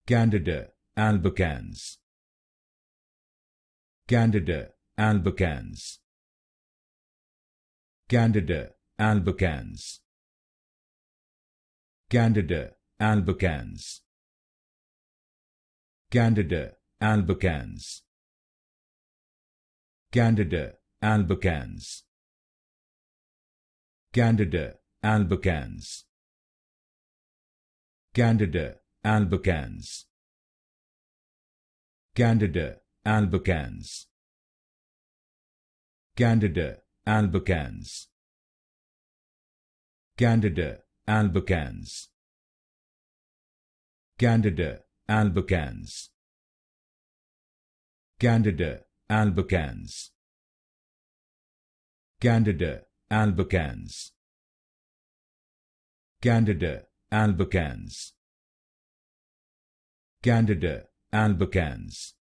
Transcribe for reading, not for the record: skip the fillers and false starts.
Candida albicans, Candida albicans, Candida albicans, Candida albicans, Candida albicans, Candida albicans, Candida albicans, Candida albicans, Candida albicans, Candida albicans, Candida albicans, Candida albicans, Candida albicans, Candida albicans, Candida albicans, Candida albicans,